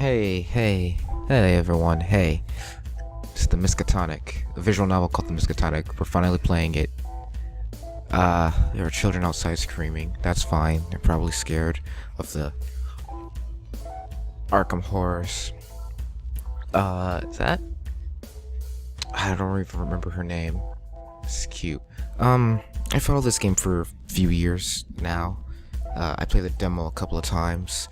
Hey everyone, hey. It's the Miskatonic, a visual novel called the Miskatonic. We're finally playing it. There are children outside screaming. That's fine. They're probably scared of the Arkham horrors. Is that? I don't even remember her name. It's cute. I followed this game for a few years now. I played the demo a couple of times.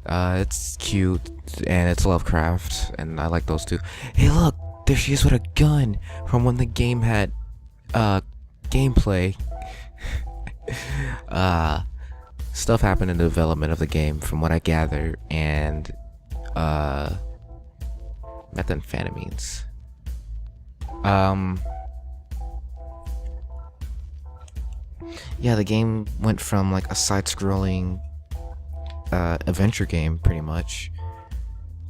It's cute, and it's Lovecraft, and I like those two. Hey look! There she is with a gun! From when the game had, gameplay. Stuff happened in the development of the game, from what I gather, and, methamphetamines. Yeah, the game went from, like, a side-scrolling adventure game pretty much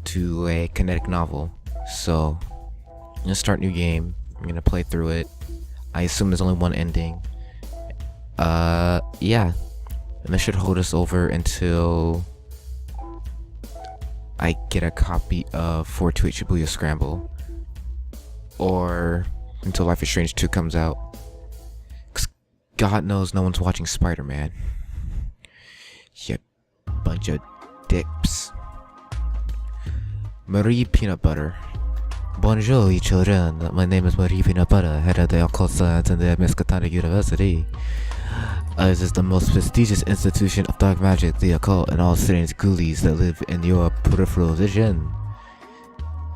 to a kinetic novel. So I'm gonna start new game. I'm gonna play through it. I assume there's only one ending. Yeah, and this should hold us over until I get a copy of 428 Shibuya Scramble, or until Life is Strange 2 comes out. 'Cause God knows no one's watching Spider-Man. Yeah. Bunch of dips. Marie Peanut Butter. Bonjour, children. My name is Marie Peanut Butter, head of the occult science in the Miskatonic University. This is the most prestigious institution of dark magic, the occult, and all strange ghoulies that live in your peripheral vision.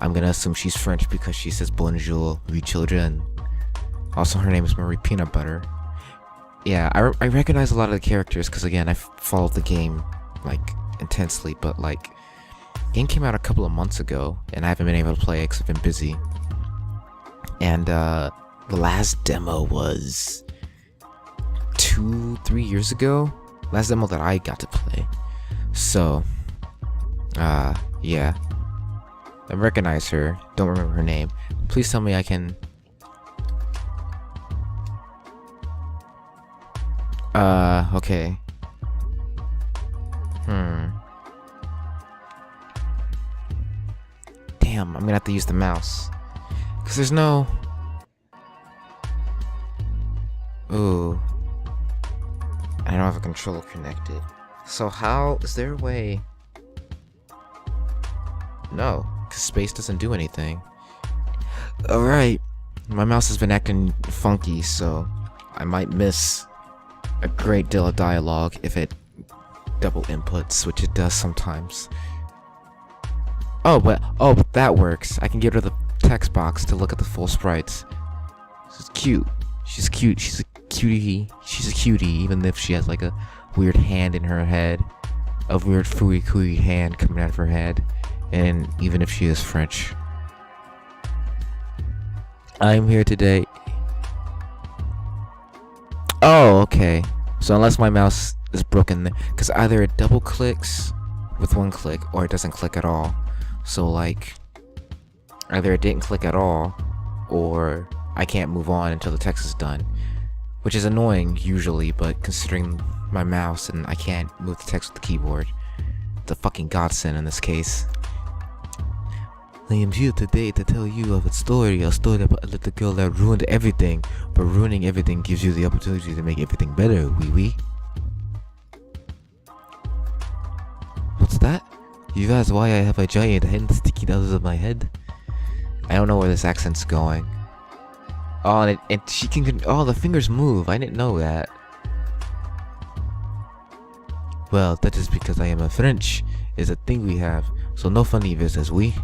I'm gonna assume she's French because she says bonjour, we children. Also, her name is Marie Peanut Butter. Yeah, I recognize a lot of the characters because, again, I followed the game like intensely, but like game came out a couple of months ago and I haven't been able to play it because I've been busy. And the last demo was 2-3 years ago, last demo that I got to play. So yeah, I recognize her, don't remember her name. Please tell me I can okay. Damn, I'm gonna have to use the mouse. Cause there's no... Ooh. I don't have a controller connected. So how... Is there a way... No, cause space doesn't do anything. Alright. My mouse has been acting funky, so I might miss a great deal of dialogue if it double inputs, which it does sometimes. But that works. I can get rid of the text box to look at the full sprites. She's cute. She's cute. She's a cutie. She's a cutie, even if she has like a weird hand in her head, a weird fooey hand coming out of her head, and even if she is French. I'm here today. Oh, okay. So unless my mouse is broken, because either it double clicks with one click or it doesn't click at all. So like either it didn't click at all or I can't move on until the text is done, which is annoying usually, but considering my mouse and I can't move the text with the keyboard, it's a fucking godsend in this case. I am here today to tell you of a story about a little girl that ruined everything, but ruining everything gives you the opportunity to make everything better, wee. What's that? You asked why I have a giant hand sticking out of my head? I don't know where this accent's going. Oh, and she can... Oh, the fingers move. I didn't know that. Well, that is because I am a French. Is a thing we have. So no funny business, we.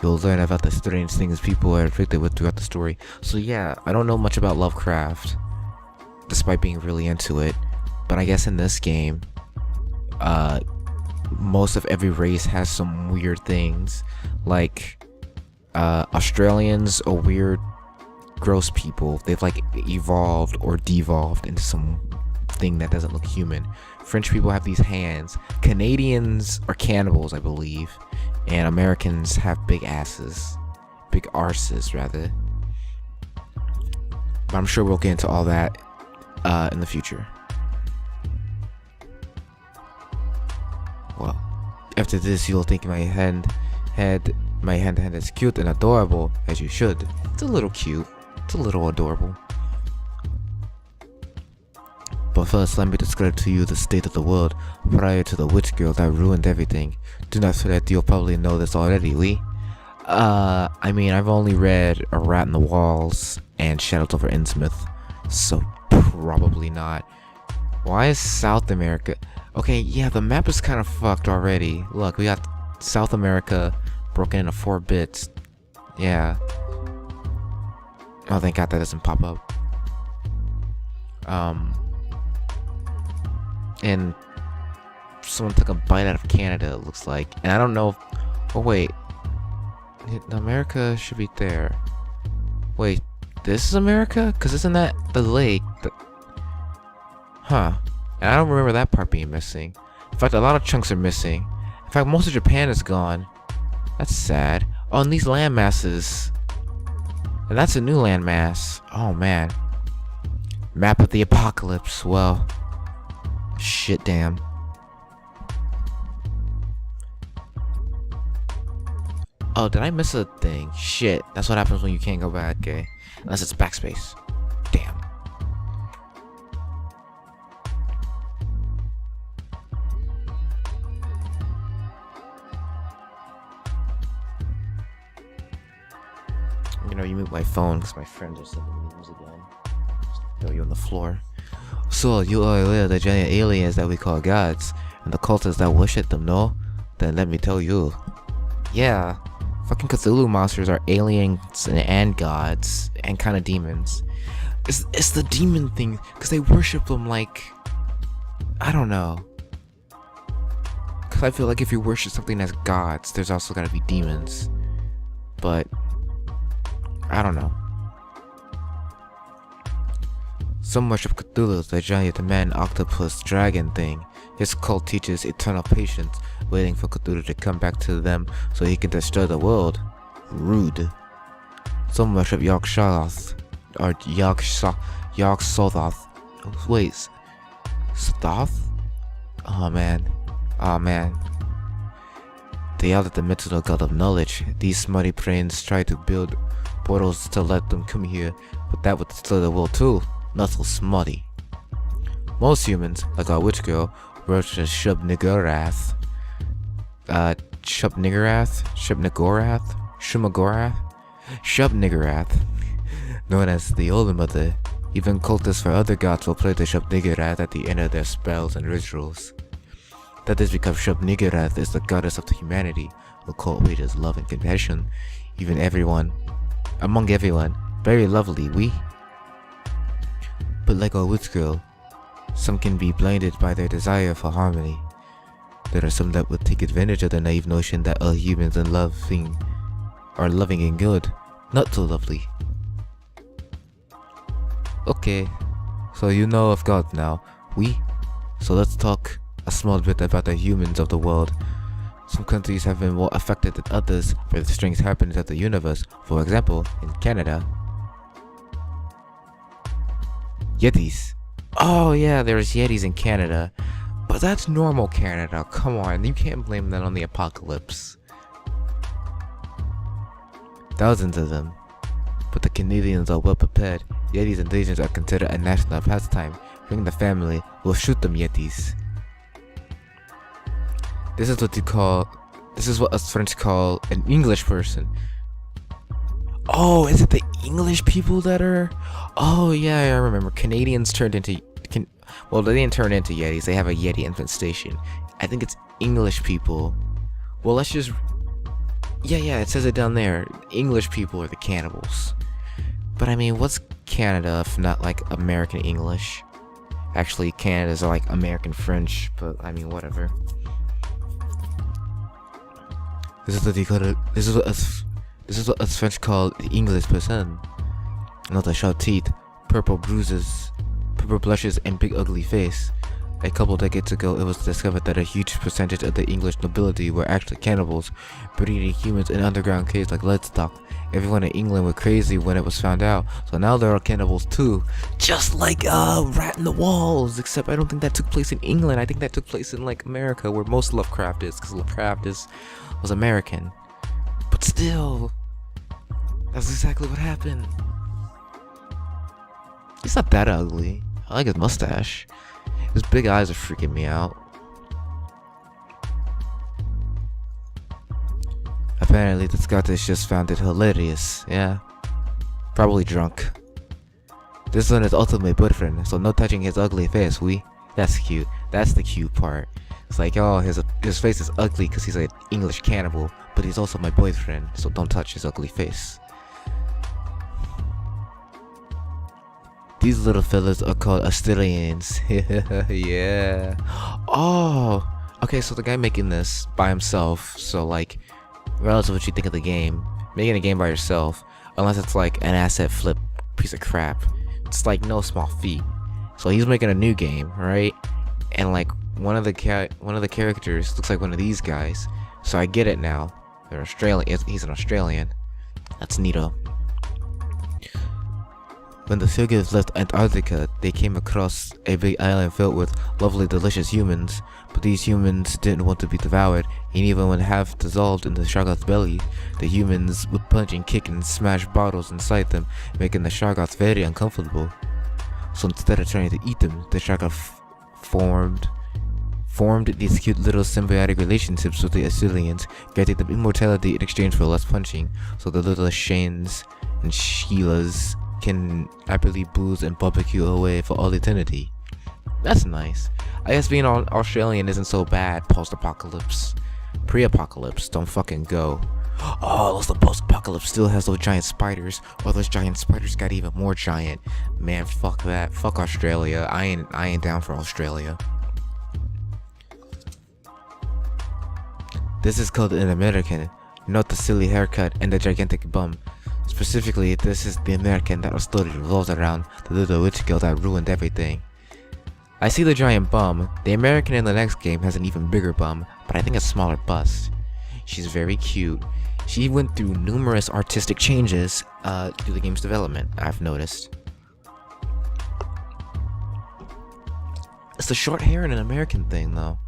You'll learn about the strange things people are afflicted with throughout the story. So yeah, I don't know much about Lovecraft, despite being really into it. But I guess in this game, most of every race has some weird things. Like, Australians are weird, gross people. They've like evolved or devolved into some thing that doesn't look human. French people have these hands. Canadians are cannibals, I believe. And Americans have big asses. Big arses, rather. But I'm sure we'll get into all that in the future. Well, After this, you'll think my hand is cute and adorable, as you should. It's a little cute. It's a little adorable. But first, let me describe to you the state of the world prior to the witch girl that ruined everything. Do not fret, you'll probably know this already, we? I mean, I've only read A Rat in the Walls and Shadows over Innsmouth, so probably not. Why is South America? Okay, yeah, the map is kind of fucked already. Look, we got South America broken into 4 bits. Yeah. Oh, thank God that doesn't pop up. And someone took a bite out of Canada, it looks like. And I don't know if, oh wait, America should be there. Wait, this is America? Because isn't that the lake? Huh. And I don't remember that part being missing. In fact, a lot of chunks are missing. In fact, most of Japan is gone. That's sad. Oh, and these land masses. And that's a new landmass. Oh man. Map of the apocalypse. Well, shit damn. Oh, did I miss a thing? Shit. That's what happens when you can't go back, okay? Unless it's backspace. Damn. You know, you mute my phone because my friends are sending me news again. Just throw you on the floor. So, you are aware of the giant aliens that we call gods, and the cultists that worship them, no? Then let me tell you. Yeah, fucking Cthulhu monsters are aliens and gods, and kind of demons. It's the demon thing, because they worship them like... I don't know. Because I feel like if you worship something as gods, there's also gotta be demons. But... I don't know. So much of Cthulhu, the giant man, octopus, dragon thing. His cult teaches eternal patience, waiting for Cthulhu to come back to them so he can destroy the world. Rude. So much of Yog-Sothoth, or Yog-Sothoth. Wait, Sothoth? Oh man. Oh man. They are the dimensional god of knowledge. These smutty brains try to build portals to let them come here, but that would destroy the world too. Not so smutty. Most humans, like our witch girl, worship Shub-Niggurath. Shub-Niggurath, known as the Old Mother. Even cultists for other gods will play the Shub-Niggurath at the end of their spells and rituals. That is because Shub-Niggurath is the goddess of humanity, who cultivates love and compassion, among everyone. Very lovely, we. But like our witch girl, some can be blinded by their desire for harmony. There are some that would take advantage of the naive notion that all humans are loving and good. Not so lovely. Okay, so you know of God now, we? So let's talk a small bit about the humans of the world. Some countries have been more affected than others by the strange happenings of the universe. For example, in Canada. Yetis. Oh yeah, there's Yetis in Canada. But that's normal Canada, come on, you can't blame that on the apocalypse. Thousands of them. But the Canadians are well prepared. Yetis invasions are considered a national pastime. Bring the family, we'll shoot them Yetis. This is what us French call an English person. Oh, is it the English people that are? Oh yeah, I remember. Canadians turned into, well, they didn't turn into Yetis, they have a Yeti infestation. I think it's English people. Well, let's just, yeah, it says it down there. English people are the cannibals. But I mean, what's Canada if not like American English? Actually, Canada's like American French, but I mean, whatever. This is what us French call the English person. Not the sharp teeth, purple bruises, purple blushes, and big ugly face. A couple decades ago, it was discovered that a huge percentage of the English nobility were actually cannibals, breeding humans in underground caves like livestock. Everyone in England went crazy when it was found out, so now there are cannibals too. Just like Rat in the Walls, except I don't think that took place in England. I think that took place in like America, where most Lovecraft is, because Lovecraft was American. But still, that's exactly what happened. He's not that ugly. I like his mustache. His big eyes are freaking me out. Apparently, the Scottish just found it hilarious. Yeah. Probably drunk. This one is also my boyfriend, so no touching his ugly face, That's cute. That's the cute part. It's like, oh, his face is ugly because he's an English cannibal, but he's also my boyfriend, so don't touch his ugly face. These little fellas are called Australians. Yeah. Oh. Okay, so the guy making this by himself. So like, regardless of what you think of the game, making a game by yourself, unless it's like an asset flip piece of crap, it's like no small feat. So he's making a new game, right? And like one of the characters looks like one of these guys. So I get it now. They're Australian. He's an Australian. That's neato. When the fugitives left Antarctica, they came across a big island filled with lovely, delicious humans. But these humans didn't want to be devoured, and even when half dissolved in the Shoggoth's belly, the humans would punch and kick and smash bottles inside them, making the Shoggoths very uncomfortable. So instead of trying to eat them, the Shoggoth formed these cute little symbiotic relationships with the Assyrians, granting them immortality in exchange for less punching. So the little Shanes and Sheilas can happily booze and barbecue away for all eternity. That's nice. I guess being Australian isn't so bad post-apocalypse. Pre-apocalypse, don't fucking go. Oh, the post-apocalypse still has those giant spiders, or those giant spiders got even more giant. Man, fuck that. Fuck Australia. I ain't down for Australia. This is called an American, not the silly haircut and the gigantic bum. Specifically, this is the American that our story revolves around, the little witch girl that ruined everything. I see the giant bum. The American in the next game has an even bigger bum, but I think a smaller bust. She's very cute. She went through numerous artistic changes through the game's development, I've noticed. It's the short hair and an American thing, though.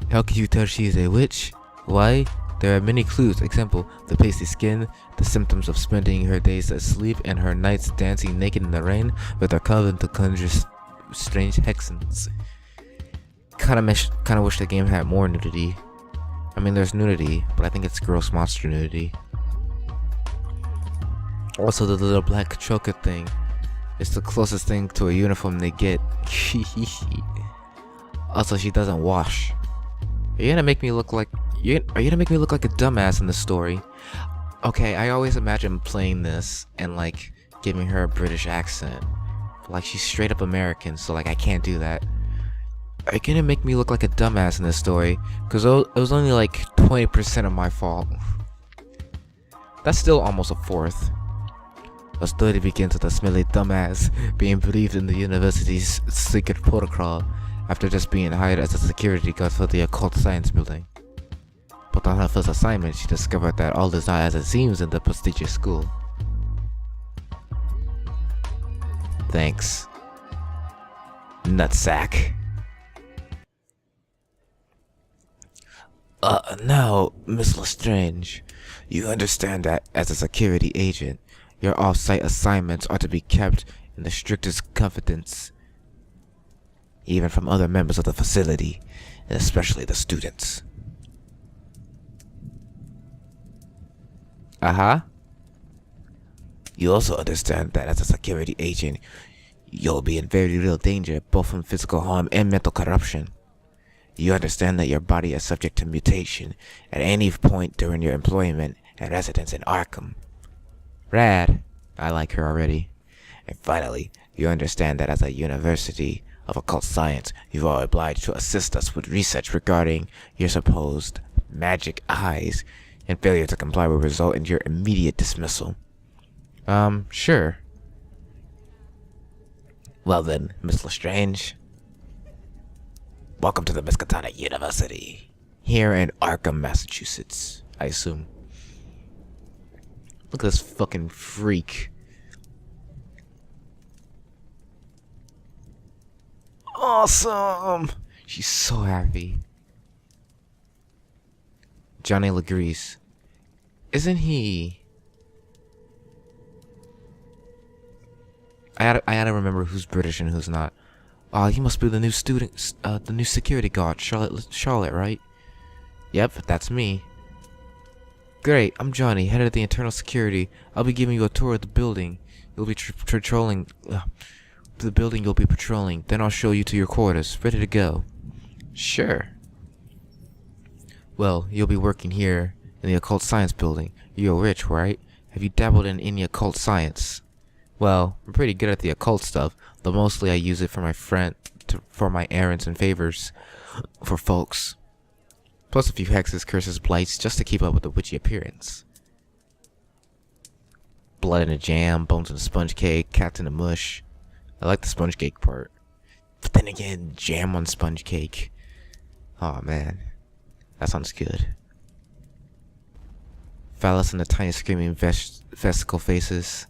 How can you tell she is a witch? Why? There are many clues. Example, the pasty skin, the symptoms of spending her days asleep, and her nights dancing naked in the rain with her coven to conjure strange hexens. Kinda wish the game had more nudity. I mean, there's nudity, but I think it's gross monster nudity. Also, the little black choker thing. It's the closest thing to a uniform they get. Also, she doesn't wash. Are you gonna make me look like a dumbass in the story? Okay, I always imagine playing this and like giving her a British accent. But, like, she's straight up American, so like I can't do that. Are you gonna make me look like a dumbass in this story? Cause it was only like 20% of my fault. That's still almost a fourth. The story begins with a smelly dumbass being briefed in the university's secret protocol after just being hired as a security guard for the occult science building. But on her first assignment, she discovered that all is not as it seems in the prestigious school. Thanks, nutsack. Now, Miss Lestrange, you understand that as a security agent, your off-site assignments are to be kept in the strictest confidence, even from other members of the facility, and especially the students. You also understand that as a security agent, you'll be in very real danger, both from physical harm and mental corruption. You understand that your body is subject to mutation at any point during your employment and residence in Arkham. Rad. I like her already. And finally, you understand that as a university of occult science, you are obliged to assist us with research regarding your supposed magic eyes, and failure to comply will result in your immediate dismissal. Sure. Well then, Miss Lestrange, welcome to the Miskatonic University. Here in Arkham, Massachusetts, I assume. Look at this fucking freak. Awesome! She's so happy. Johnny Legrease. Isn't he... I gotta remember who's British and who's not. He must be the new student, the new security guard, Charlotte, right? Yep, that's me. Great, I'm Johnny, head of the internal security. I'll be giving you a tour of the building. You'll be patrolling, the building you'll be patrolling. Then I'll show you to your quarters. Ready to go? Sure. Well, you'll be working here in the occult science building. You're rich, right? Have you dabbled in any occult science? Well, I'm pretty good at the occult stuff, though mostly I use it for my errands and favors for folks. Plus a few hexes, curses, blights, just to keep up with the witchy appearance. Blood in a jam, bones in a sponge cake, cats in a mush. I like the sponge cake part. But then again, jam on sponge cake. Oh man, that sounds good. Phallus and the tiny screaming vesicle faces.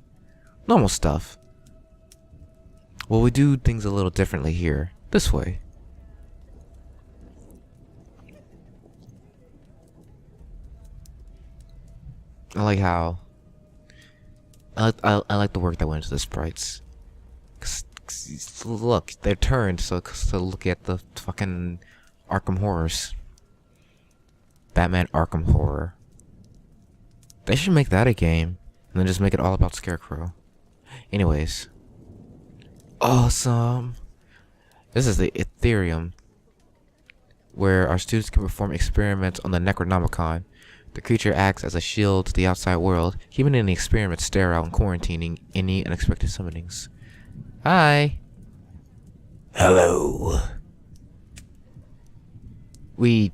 Normal stuff. Well, we do things a little differently here. This way. I like how... I like the work that went into the sprites. Cause look, they're turned so to look at the fucking Arkham horrors. Batman Arkham Horror. They should make that a game, and then just make it all about Scarecrow. Anyways. Awesome! This is the Ethereum, where our students can perform experiments on the Necronomicon. The creature acts as a shield to the outside world, keeping any experiments sterile and quarantining any unexpected summonings. Hi! Hello! We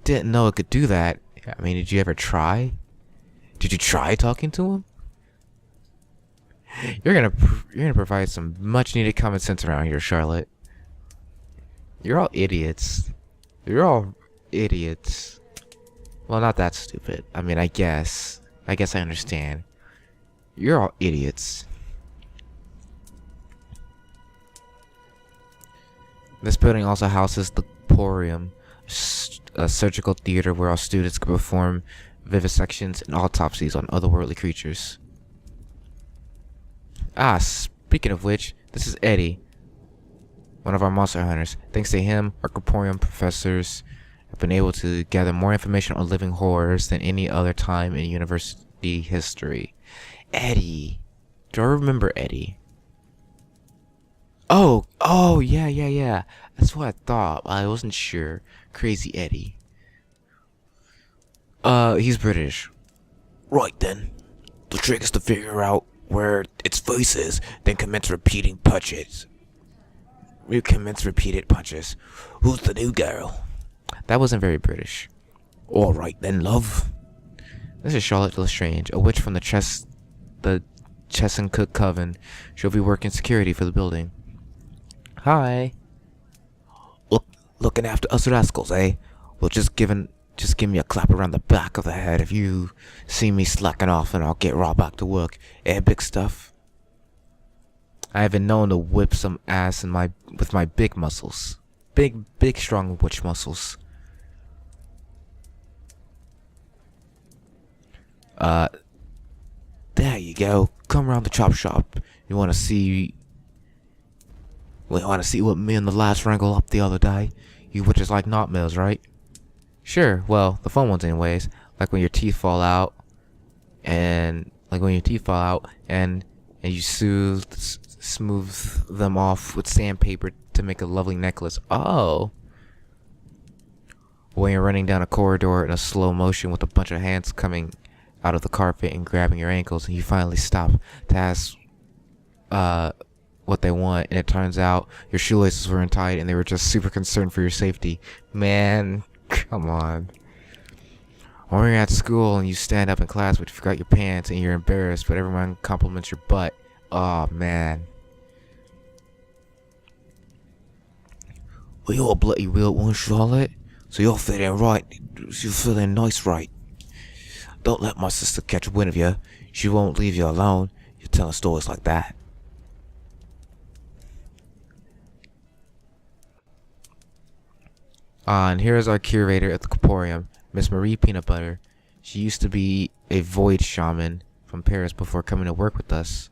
didn't know it could do that. I mean, did you ever try? Did you try talking to him? You're gonna provide some much needed common sense around here, Charlotte. You're all idiots. You're all idiots. Well, not that stupid. I mean, I guess I understand. You're all idiots. This building also houses the Porium, a surgical theater where all students can perform vivisections and autopsies on otherworldly creatures. Speaking of which, this is Eddie, one of our monster hunters. Thanks to him, our Corporium professors have been able to gather more information on living horrors than any other time in university history. Eddie. Do I remember Eddie? Oh, yeah. That's what I thought. I wasn't sure. Crazy Eddie. He's British. Right then. The trick is to figure out where its voice is, then commence repeating punches. We commence repeated punches. Who's the new girl? That wasn't very British. Alright then, love. This is Charlotte Lestrange, a witch from the Chesuncook Coven. She'll be working security for the building. Hi. Looking after us rascals, eh? Well, just give me a clap around the back of the head if you see me slacking off, and I'll get right back to work. Eh, big stuff? I have been known to whip some ass with my big muscles. Big, strong witch muscles. There you go. Come around the chop shop. You wanna see what me and the lads wrangled up the other day? You witches like nightmares, right? Sure, well, the fun ones anyways. Like when your teeth fall out, and you smooth them off with sandpaper to make a lovely necklace. Oh. When you're running down a corridor in a slow motion with a bunch of hands coming out of the carpet and grabbing your ankles, and you finally stop to ask what they want, and it turns out your shoelaces were untied and they were just super concerned for your safety. Man, come on. Or when you're at school and you stand up in class but you forgot your pants and you're embarrassed but everyone compliments your butt. Oh man. Well, you're a bloody real one, Charlotte. So you're feeling right. You're feeling nice, right? Don't let my sister catch wind of you. She won't leave you alone. You're telling stories like that. And here's our curator at the Corporium, Miss Marie Peanut Butter. She used to be a void shaman from Paris before coming to work with us.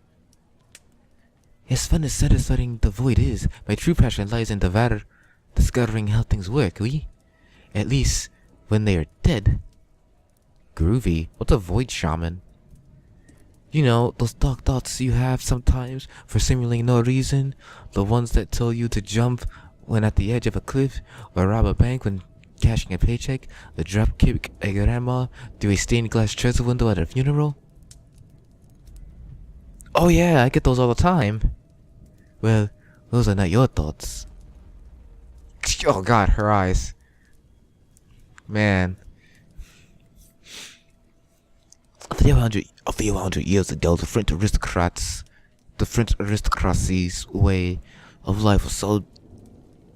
As fun as studying the void is, my true passion lies in discovering how things work, oui? At least, when they are dead. Groovy. What's a void shaman? You know, those dark thoughts you have sometimes for seemingly no reason. The ones that tell you to jump when at the edge of a cliff, or rob a bank when cashing a paycheck, or drop kick a grandma through a stained glass church window at a funeral. Oh yeah, I get those all the time. Well, those are not your thoughts. Oh god, her eyes. Man. A few hundred years ago, the French aristocracy's way of life was so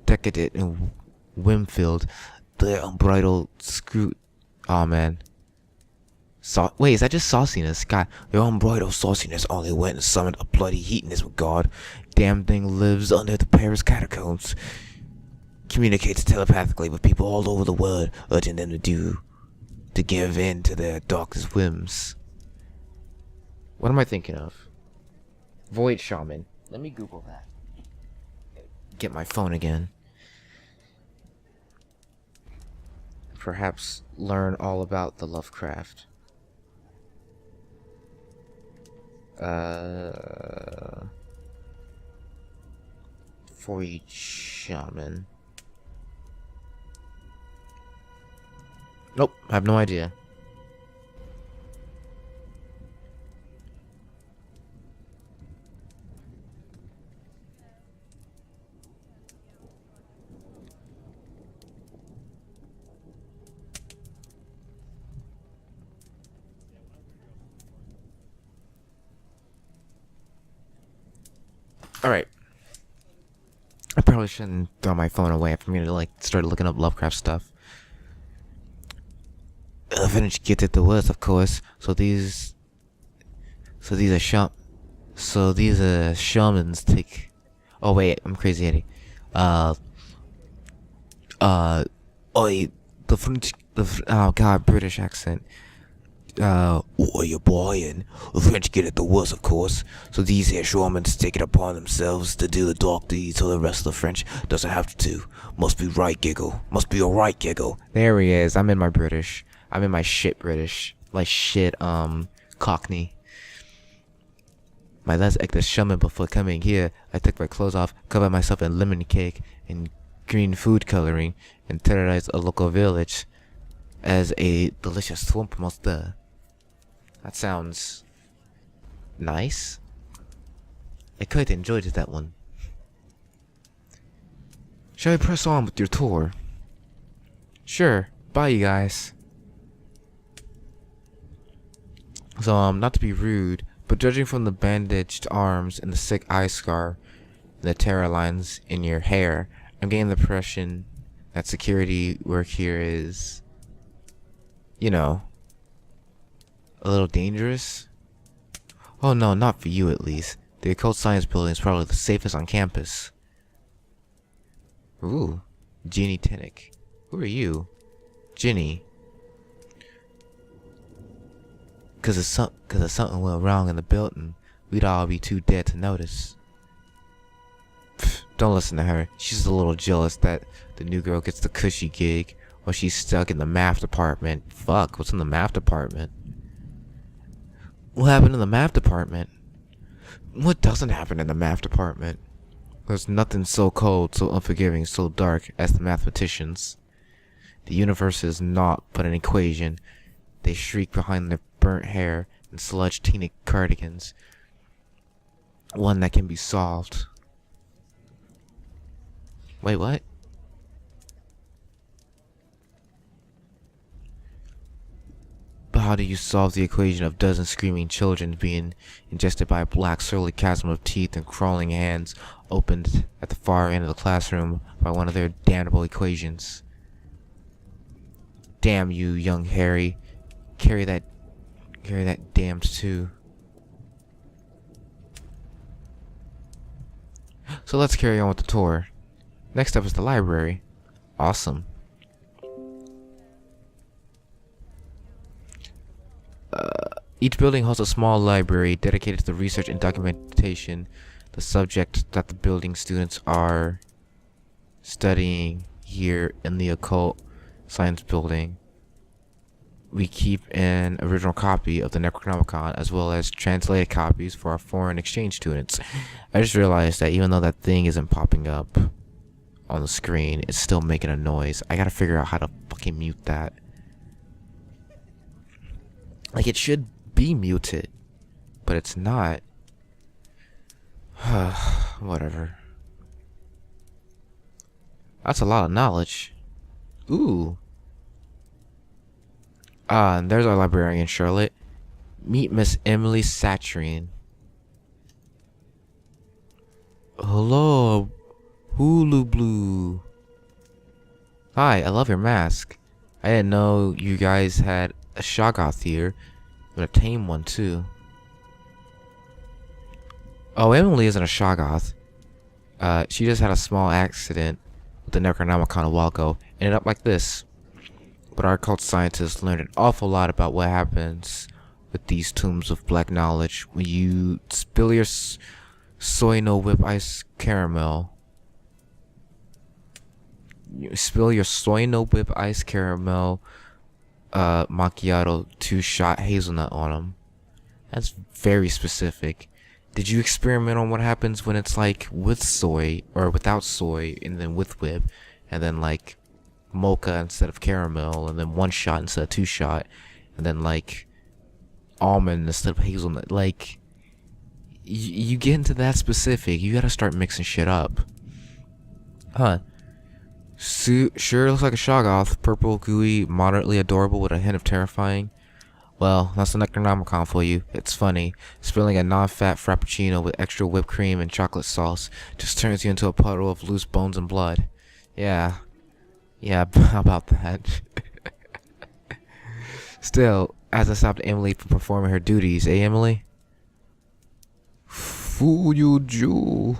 decadent and whim-filled. Their unbridled oh man. Wait, is that just sauciness? God, their unbridled sauciness only went and summoned a bloody hedonism god. Damn thing lives under the Paris catacombs. Communicates telepathically with people all over the world, urging them to give in to their darkest whims. What am I thinking of? Void Shaman. Let me Google that. Get my phone again. Perhaps learn all about the Lovecraft. Void Shaman. Nope, I have no idea. Alright. I probably shouldn't throw my phone away for me to like start looking up Lovecraft stuff. Finish get it the worst, of course. So these are shamans take. Oh wait, I'm crazy, Eddie. Oh, the French, oh god, British accent. What are you buying? The French get it the worst, of course. So these here shamans take it upon themselves to do the dark deeds, so the rest of the French doesn't have to. Must be right, giggle. Must be alright, giggle. There he is. I'm in my British. I'm in my shit British. Like shit, Cockney. My last act as shaman before coming here, I took my clothes off, covered myself in lemon cake and green food coloring, and terrorized a local village as a delicious swamp monster. That sounds nice. I quite enjoyed that one. Shall we press on with your tour? Sure. Bye, you guys. So, not to be rude, but judging from the bandaged arms and the sick eye scar and the terror lines in your hair, I'm getting the impression that security work here is, you know, a little dangerous. Oh no, not for you at least. The occult science building is probably the safest on campus. Ooh, Ginny Tinnick. Who are you? Ginny. Cause if something went wrong in the building, we'd all be too dead to notice. Pfft, don't listen to her. She's a little jealous that the new girl gets the cushy gig while she's stuck in the math department. Fuck, what's in the math department? What happened in the math department? What doesn't happen in the math department? There's nothing so cold, so unforgiving, so dark as the mathematicians. The universe is naught but an equation. They shriek behind their burnt hair and sludge teeny cardigans. One that can be solved. Wait, what? how do you solve the equation of dozens screaming children being ingested by a black surly chasm of teeth and crawling hands opened at the far end of the classroom by one of their damnable equations? Damn you, young Harry. Carry that damned too. So let's carry on with the tour. Next up is the library. Awesome. Each building hosts a small library dedicated to the research and documentation, the subject that the building students are studying here in the occult science building. We keep an original copy of the Necronomicon as well as translated copies for our foreign exchange students. I just realized that even though that thing isn't popping up on the screen, it's still making a noise. I gotta figure out how to fucking mute that. Like, it should be muted, but it's not. Whatever. That's a lot of knowledge. Ooh. And there's our librarian, Charlotte. Meet Miss Emily Saturine. Hello, Hulu Blue. Hi, I love your mask. I didn't know you guys had a Shoggoth here, but a tame one too. Oh, Emily isn't a Shoggoth. She just had a small accident with the Necronomicon a while ago. Ended up like this. But our occult scientists learned an awful lot about what happens with these tombs of black knowledge when you spill your soy no whip ice caramel. You spill your soy no whip ice caramel macchiato 2-shot hazelnut on them. That's very specific. Did you experiment on what happens when it's like with soy or without soy and then with whip and then like mocha instead of caramel and then 1-shot instead of 2-shot and then like almond instead of hazelnut? Like you get into that specific, you gotta start mixing shit up. Huh. Sure looks like a Shoggoth. Purple, gooey, moderately adorable with a hint of terrifying. Well, that's the Necronomicon for you. It's funny. Spilling a non-fat frappuccino with extra whipped cream and chocolate sauce just turns you into a puddle of loose bones and blood. Yeah, how about that? Still, as I stopped Emily from performing her duties, Emily? Fool you, Jew.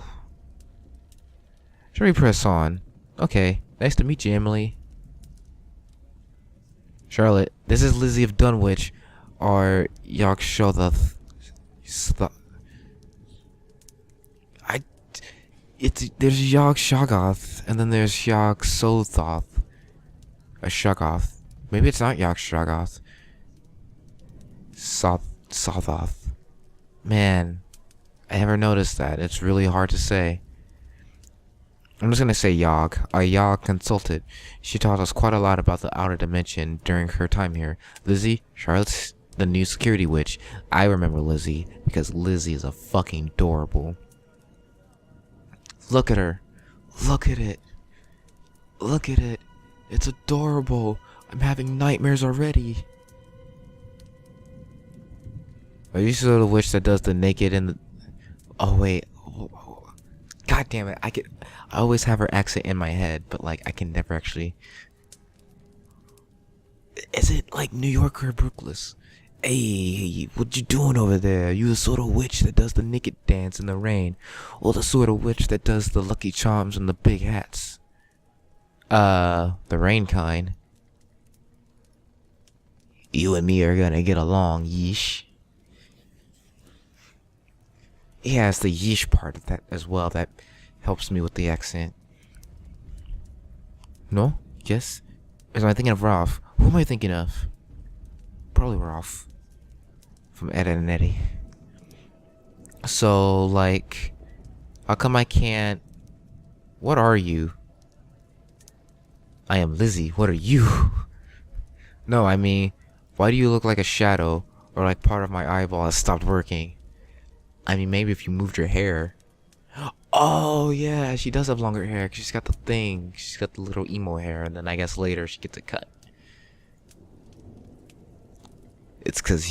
Should we press on? Okay, nice to meet you, Emily. Charlotte, this is Lizzie of Dunwich, or Yorkshoth. There's Yog Shoggoth, and then there's Yog Sothoth. A Shoggoth. Maybe it's not Yog Shoggoth. Sothoth. Man, I never noticed that. It's really hard to say. I'm just gonna say Yog. Our Yog consultant. She taught us quite a lot about the outer dimension during her time here. Lizzie, Charlotte's the new security witch. I remember Lizzie because Lizzie is a fucking adorable. Look at her. Look at it. Look at it. It's adorable. I'm having nightmares already. Are you still the witch that does the naked and the... Oh wait. God damn it. I always have her accent in my head, but like I can never actually... Is it like New York or Brooklyn? Hey, what you doing over there? You the sort of witch that does the naked dance in the rain, or the sort of witch that does the lucky charms and the big hats? The rain kind. You and me are gonna get along, yeesh. Yeah, it's the yeesh part of that as well that helps me with the accent. No? Yes? Am I thinking of Ralph? Who am I thinking of? Probably Ralph. From Ed, Edd and Eddy. So, like, how come I can't... What are you? I am Lizzie. What are you? No, I mean, why do you look like a shadow? Or like part of my eyeball has stopped working? I mean, maybe if you moved your hair. Oh, yeah, she does have longer hair. 'Cause she's got the thing. She's got the little emo hair. And then I guess later she gets a cut. It's cause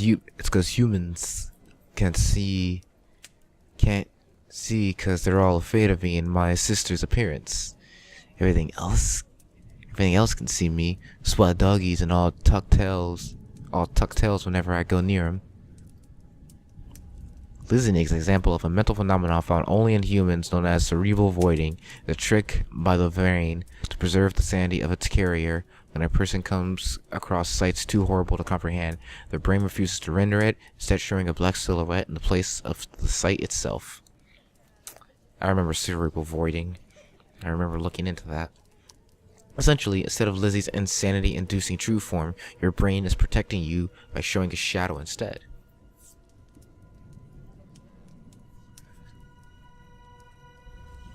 humans can't see cause they're all afraid of me and my sister's appearance. Everything else can see me, sweat doggies and all tuck tails whenever I go near them. Lizzie is an example of a mental phenomenon found only in humans known as cerebral voiding, the trick by the brain to preserve the sanity of its carrier. When a person comes across sights too horrible to comprehend, the brain refuses to render it, instead showing a black silhouette in the place of the sight itself. I remember cerebral voiding. I remember looking into that. Essentially, instead of Lizzie's insanity-inducing true form, your brain is protecting you by showing a shadow instead.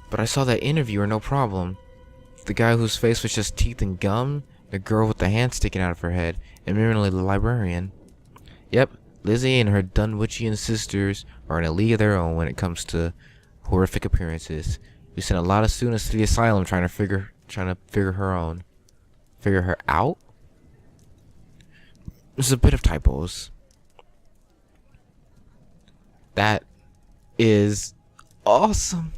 But I saw that interviewer no problem. The guy whose face was just teeth and gum, the girl with the hand sticking out of her head, and merely the librarian. Yep, Lizzie and her Dunwichian sisters are in a league of their own when it comes to horrific appearances. We sent a lot of students to the asylum trying to figure her out. There's a bit of typos. That is awesome.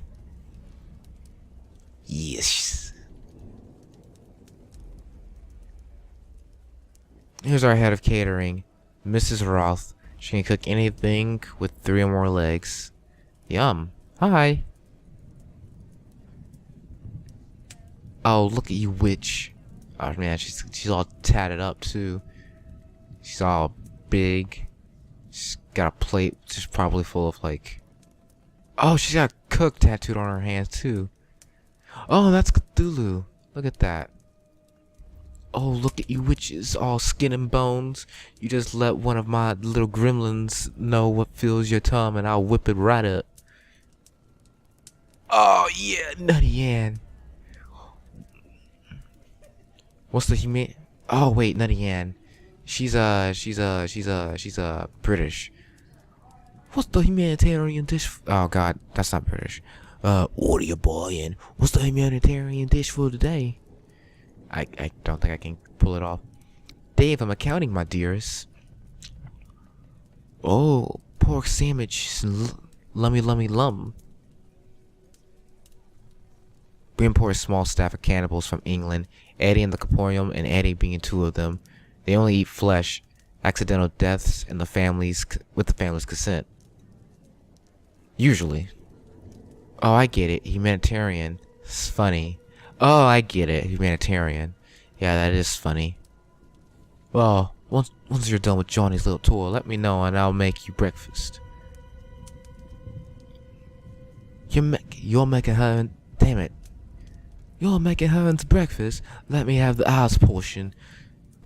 Yes. Here's our head of catering, Mrs. Roth. She can cook anything with 3 or more legs. Yum. Hi. Oh, look at you, witch. Oh man, she's all tatted up too. She's all big. She's got a plate just probably full of like. Oh, she's got cook tattooed on her hands too. Oh, that's Cthulhu. Look at that. Oh, look at you witches, all skin and bones. You just let one of my little gremlins know what fills your tongue and I'll whip it right up. Oh, yeah, Nutty Ann. What's the human? Oh, wait, Nutty Ann. She's British. What's the humanitarian dish? Oh, God, that's not British. What are you buying? What's the humanitarian dish for today? I don't think I can pull it off. Dave, I'm accounting, my dearest. Oh, pork sandwich, lummy lum. We import a small staff of cannibals from England, Eddie and the Caporium, and Eddie being 2 of them. They only eat flesh, accidental deaths, and with the family's consent. Usually. Oh, I get it. Humanitarian. It's funny. Oh, I get it. Humanitarian. Yeah, that is funny. Well, once you're done with Johnny's little tour, let me know and I'll make you breakfast. You're making her. Damn it. You're making her into breakfast. Let me have the house portion.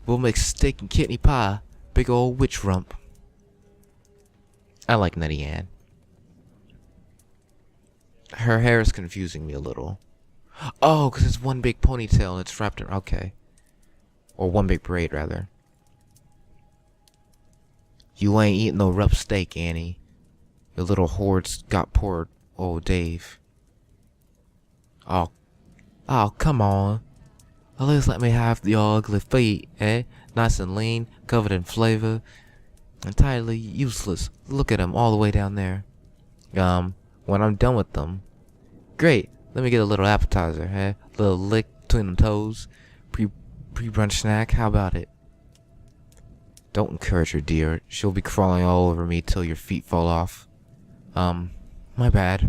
We'll make steak and kidney pie. Big old witch rump. I like Nutty Ann. Her hair is confusing me a little. Oh, because it's one big ponytail and it's wrapped in... Okay. Or one big braid, rather. You ain't eating no rough steak, Annie. Your little hordes got poured. Oh, Dave. Oh, come on. At least let me have the ugly feet, eh? Nice and lean, covered in flavor. Entirely useless. Look at them all the way down there. When I'm done with them. Great. Let me get a little appetizer, eh? A little lick between the toes. Pre-brunch snack. How about it? Don't encourage her, dear. She'll be crawling all over me till your feet fall off. My bad.